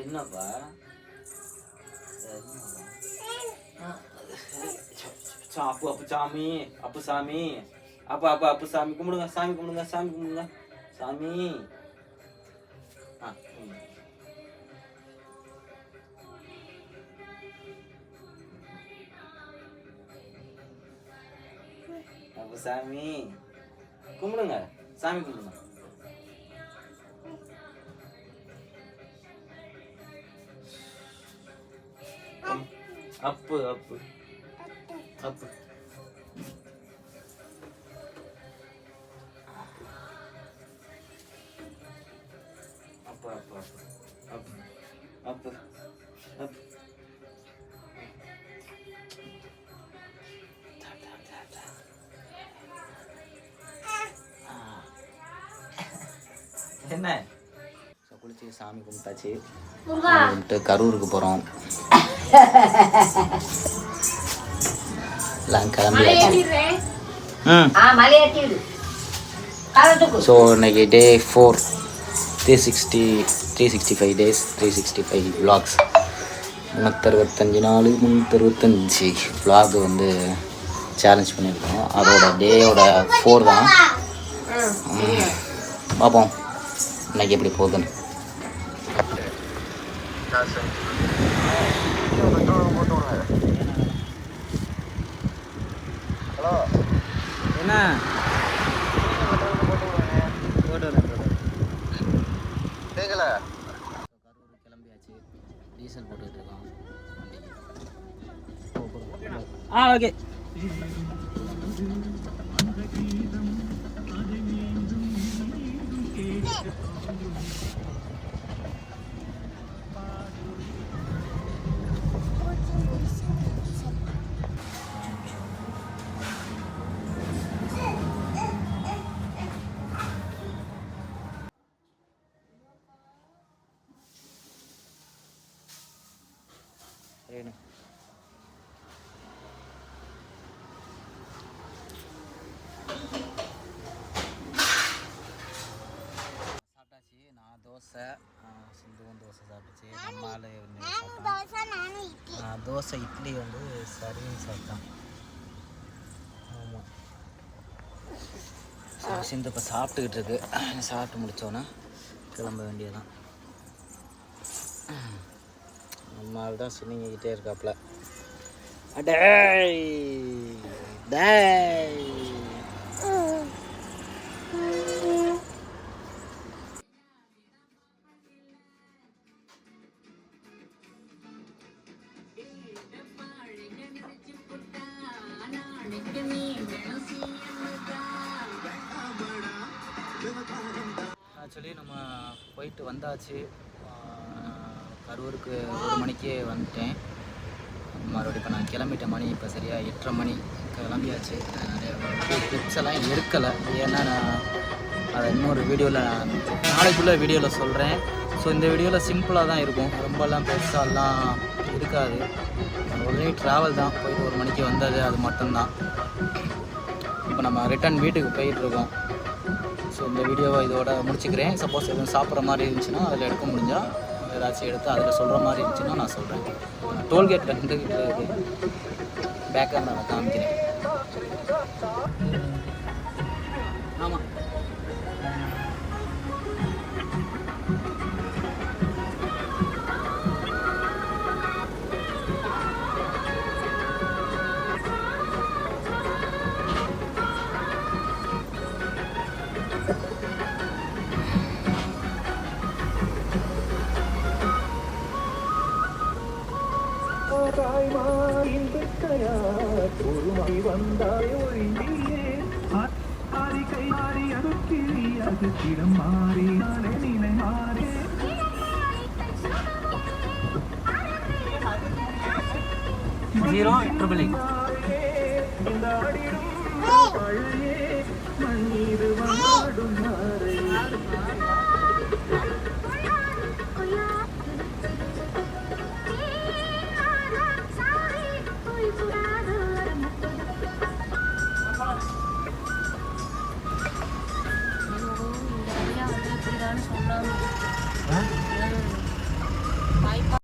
என்னப்பா அப்பு அப்பு சாமி அப்பு சாமி அப்பா அப்பா அப்பு சாமி கும்பிடுங்க சாமி கும்பிடுங்க சாமி கும்பிடுங்க சாமி. அப்பு சாமி கும்பிடுங்க சாமி கும்பிடுங்க. அப்பு அப்பு அப்பு அப்பு அப்பு அப்பு அப்பு அப்பு. என்ன குளிச்சு சாமி கும்பிட்டாச்சு. கும்பிட்டு கரூருக்கு போகிறோம். எல்லாம் கிளம்பியாச்சு. ஸோ இன்னைக்கு டே 4 365 டேஸ் 365 vlogs 365 நாள் 365 vlog வந்து சேலஞ்ச் பண்ணியிருக்கோம். அதோட டேயோட 4 தான். பார்ப்போம் இன்னைக்கு எப்படி போகுதுன்னு. ஹலோ என்ன கேட்கல. கரூர் கிளம்பியாச்சு. டீசல் போட்டுக்கிட்டு இருக்கோம் வண்டிக்கு. ஓகே. சாப்பிட்டாச்சு. நான் தோசை, சிந்துவும் தோசை சாப்பிட்டுச்சு. நம்மளால தோசை இட்லி வந்து சரின்னு சாப்பிட்டான். ஆமாம், சிந்து இப்போ சாப்பிட்டுக்கிட்டு இருக்கு. சாப்பிட்டு முடித்தோன்னே கிளம்ப வேண்டியதான். நம்மளால் தான் சின்னிங்கிட்டே இருக்காப்புல. அடே டேய் ஆக்சுவலி நம்ம போயிட்டு வந்தாச்சு. கரூருக்கு 1 மணிக்கே வந்துட்டேன். மறுபடியும் இப்போ நான் கிளம்பிட்டேன். மணி இப்போ சரியாக 8:30 மணி கிளம்பியாச்சு. நிறைய டிப்ஸ் எல்லாம் எடுக்கலை. ஏன்னா நான் அதை இன்னொரு வீடியோவில் நாளைக்குள்ளே வீடியோவில் சொல்கிறேன். ஸோ இந்த வீடியோவில் சிம்பிளாக தான் இருக்கும். ரொம்பலாம் பெருசாலாம் இருக்காது. ஒரே ட்ராவல் தான். போயிட்டு 1 மணிக்கு வந்தது, அது மட்டும்தான். இப்போ நம்ம ரிட்டன் வீட்டுக்கு போயிட்டுருக்கோம். ஸோ இந்த வீடியோவை இதோட முடிச்சுக்கிறேன். சப்போஸ் எதுவும் சாப்பிட்ற மாதிரி இருந்துச்சுன்னா அதில் எடுக்க முடிஞ்சால் ஏதாச்சும் எடுத்து அதில் சொல்கிற மாதிரி இருந்துச்சுன்னா நான் சொல்கிறேன். டோல்கேட்டில் நின்றுக்கிட்டு பேக்காக நான் காமிக்கிறேன். ஆமாம், ஜீரோ ட்ரிபிள் எயிட். பாய்ப்பா.